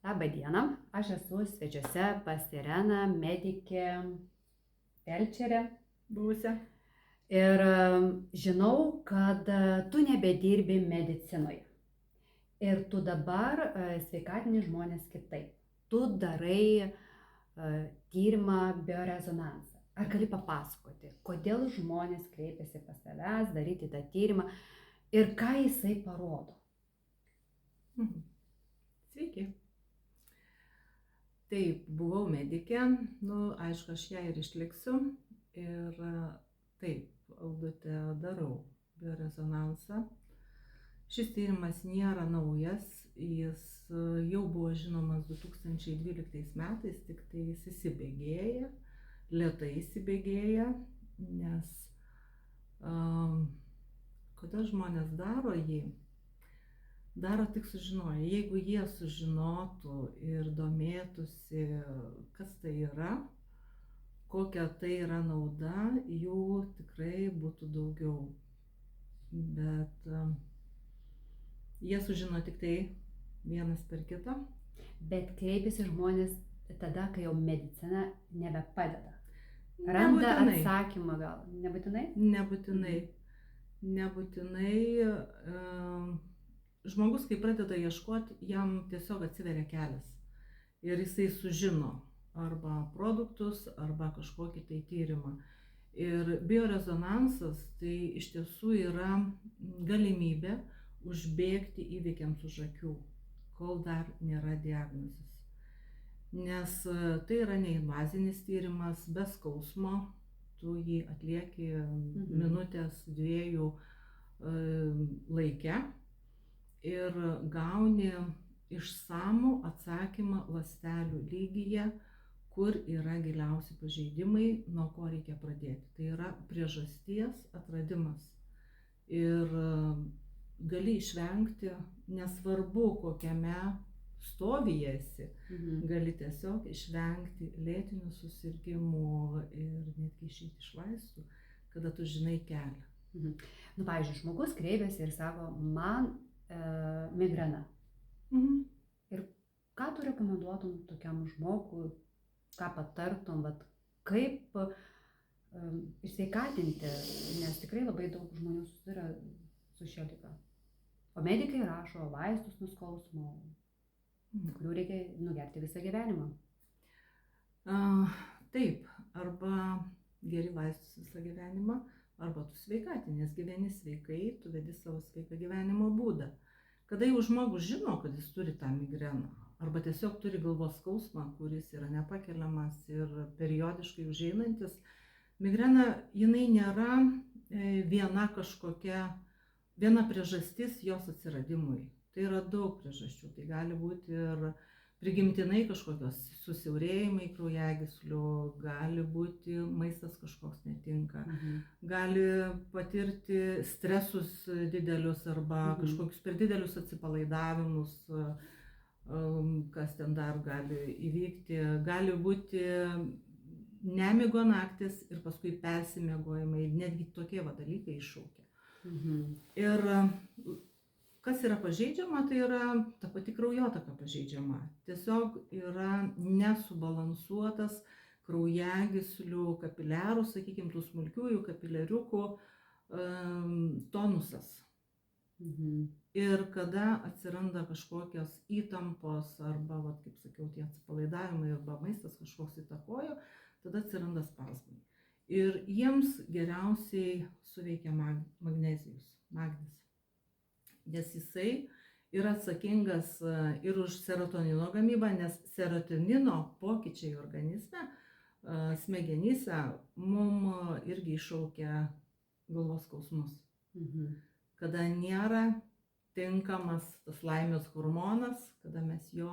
Labą dieną, aš esu svečiuose pas Ireną, medikė, felčerė. Buvusią. Ir žinau, kad tu nebedirbi medicinoje. Ir tu dabar sveikatini žmonės kitaip. Tu darai tyrimą biorezonansą. Ar gali papasakoti, kodėl žmonės kreipiasi pas tavęs daryti tą tyrimą ir ką jisai parodo? Sveiki. Taip, buvau medikė, aišku, aš ją ir išliksiu. Ir taip, audite darau biorezonansą. Šis tyrimas nėra naujas, jis jau buvo žinomas 2012 metais, tik tai jis įsibėgėja, lėtai įsibėgėja, nes kodėl žmonės daro jį? Daro tik sužinoję. Jeigu jie sužinotų ir domėtųsi, kas tai yra, kokia tai yra nauda, jų tikrai būtų daugiau. Bet jie sužino tik tai vienas per kitą. Bet kreipiasi žmonės tada, kai jau medicina nebepadeda. Randa atsakymą gal? Nebūtinai? Nebūtinai. Nebūtinai. Žmogus, kai pradeda ieškoti, jam tiesiog atsiveria kelias. Ir jisai sužino arba produktus, arba kažkokį tai tyrimą. Ir biorezonansas tai iš tiesų yra galimybė užbėgti įvykiams už akių, kol dar nėra diagnozės. Nes tai yra neinvazinis tyrimas, be skausmo, tu jį atlieki minutės, 2 laike. Ir gauni išsamų atsakymą ląstelių lygyje, kur yra giliausi pažeidimai, nuo ko reikia pradėti. Tai yra priežasties atradimas. Ir gali išvengti, nesvarbu kokiame stovyje esi, gali tiesiog išvengti lėtinių susirgimų ir netgi išeiti iš vaistų, kada tu žinai kelią. Pavyzdžiui, žmogus kreipiasi ir sako, man migrena. Ir ką tu rekomenduotum tokiam žmogui, ką patartum, kaip išsveikatinti, nes tikrai labai daug žmonių susiduria su šia liga. O medikai rašo vaistus nuo skausmo, kurių reikia nugerti visą gyvenimą. Taip, arba geri vaistus visą gyvenimą, arba tu sveikati, nes gyveni sveikai, tu vedi savo sveiką gyvenimo būdą. Kada jau žmogus žino, kad jis turi tą migreną, arba tiesiog turi galvos skausmą, kuris yra nepakeliamas ir periodiškai užeinantis, migrena, jinai nėra viena priežastis jos atsiradimui. Tai yra daug priežasčių, tai gali būti ir prigimtinai kažkokios susiaurėjimai kraujagyslių, gali būti maistas kažkoks netinka, gali patirti stresus didelius arba kažkokius per didelius atsipalaidavimus, kas ten dar gali įvykti, gali būti nemigo naktis ir paskui persimiegojimai, netgi tokie dalykai iššaukia. Ir kas yra pažeidžiama, tai yra ta pati kraujotaka pažeidžiama. Tiesiog yra nesubalansuotas kraujagyslių kapiliarų, sakykime, tų smulkiųjų kapiliariukų tonusas. Ir kada atsiranda kažkokios įtampos arba, kaip sakiau, tie atsipalaidavimai arba maistas kažkoks įtakojo, tada atsiranda spazmai. Ir jiems geriausiai suveikia magnis. Nes jisai yra atsakingas ir už serotonino gamybą, nes serotonino pokyčiai organizme, smegenyse, mum irgi iššaukia galvos skausmus. Kada nėra tinkamas tas laimės hormonas, kada mes jo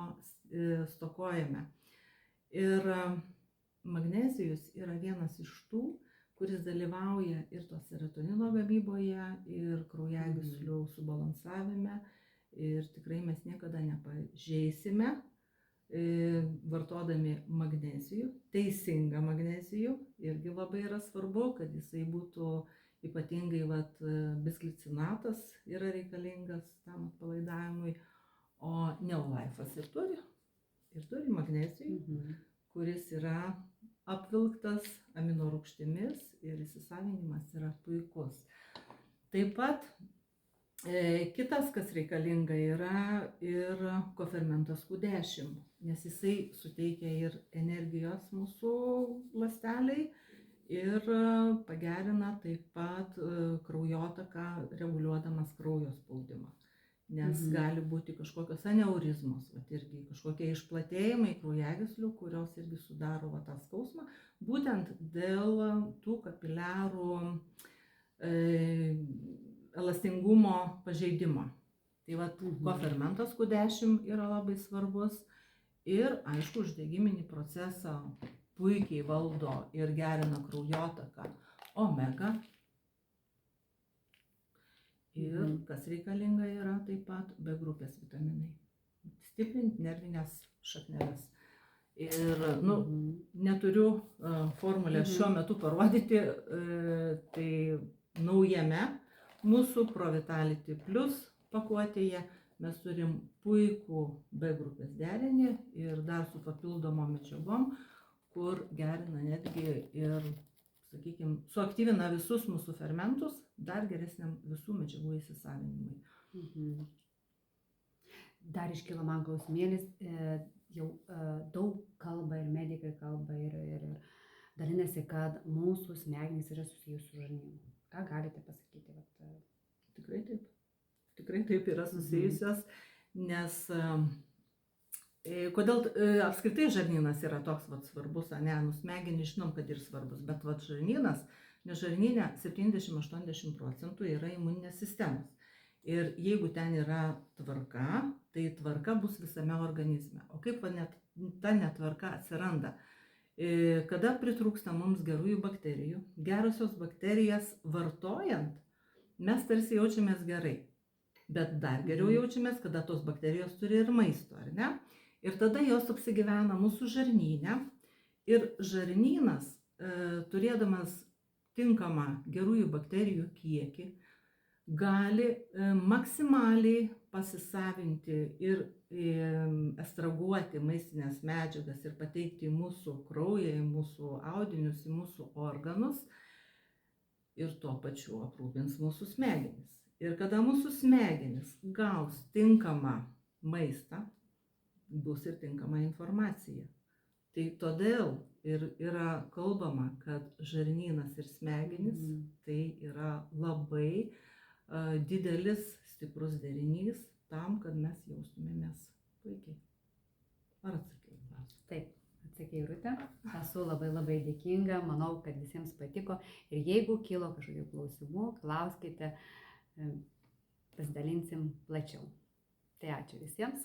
stokojame. Ir magnezijus yra vienas iš tų, kuris dalyvauja ir to serotonino gamyboje, ir kraujagyslių subalansavime. Ir tikrai mes niekada nepažeisime, vartodami magnezijų, teisingą magnezijų. Irgi labai yra svarbu, kad jisai būtų ypatingai bisglicinatas yra reikalingas tam atpalaidavimui, o Neolifas ir turi ir turi magnezijų, kuris yra apvilktas aminorūgštimis ir įsisavinimas yra puikus. Taip pat kitas, kas reikalinga, yra ir kofermentas Q10, nes jisai suteikia ir energijos mūsų ląsteliai ir pagerina taip pat kraujotaką, reguliuodamas kraujo spaudimą. Nes gali būti kažkokios aneurizmos, irgi kažkokie išplatėjimai kraujagyslių, kurios irgi sudaro tą skausmą, būtent dėl tų kapiliarų elastingumo pažeidimo. Tai kofermentas Q10 yra labai svarbus ir, aišku, uždegiminį procesą puikiai valdo ir gerina kraujotaką omega. Ir kas reikalinga yra taip pat B grupės vitaminai. Stiprinti nervinės šakneles. Ir, neturiu formulės šiuo metu parodyti, tai naujame mūsų Provitality Plus pakuotėje mes turim puikų B grupės derinį ir dar su papildomom medžiagom, kur gerina netgi ir, sakykime, suaktyvina visus mūsų fermentus dar geresniam visų medžiagų įsisavinimui. Dar iškilo man klausimėlis, jau daug kalba ir medikai kalba ir dalinasi, kad mūsų smegenys yra susijus su žarnynu. Ką galite pasakyti? Tikrai taip. Tikrai taip yra susijusios, nes kodėl apskritai žarnynas yra toks svarbus, smegenys žinom, kad ir svarbus, bet žarnynas, nes žarnyne 70-80% yra imuninės sistemos. Ir jeigu ten yra tvarka, tai tvarka bus visame organizme. O kaip ta netvarka atsiranda? Kada pritrūksta mums gerųjų bakterijų, gerosios bakterijas vartojant, mes tarsi jaučiamės gerai. Bet dar geriau jaučiamės, kada tos bakterijos turi ir maisto, ar ne? Ir tada jos apsigyvena mūsų žarnyne. Ir žarnynas, turėdamas tinkamą gerųjų bakterijų kiekį, gali maksimaliai pasisavinti ir ekstraguoti maistinės medžiagas ir pateikti į mūsų kraują, į mūsų audinius, į mūsų organus ir tuo pačiu aprūpins mūsų smegenis. Ir kada mūsų smegenis gaus tinkamą maistą, bus ir tinkama informacija. Tai todėl ir yra kalbama, kad žarnynas ir smegenis tai yra labai didelis, stiprus derinys tam, kad mes jaustumėmės puikiai. Ar atsakiau klausimą? Taip, atsakei, Rūta. Esu labai dėkinga, manau, kad visiems patiko. Ir jeigu kilo kažkokių klausimų, klauskite, pasidalinsim plačiau. Tai ačiū visiems.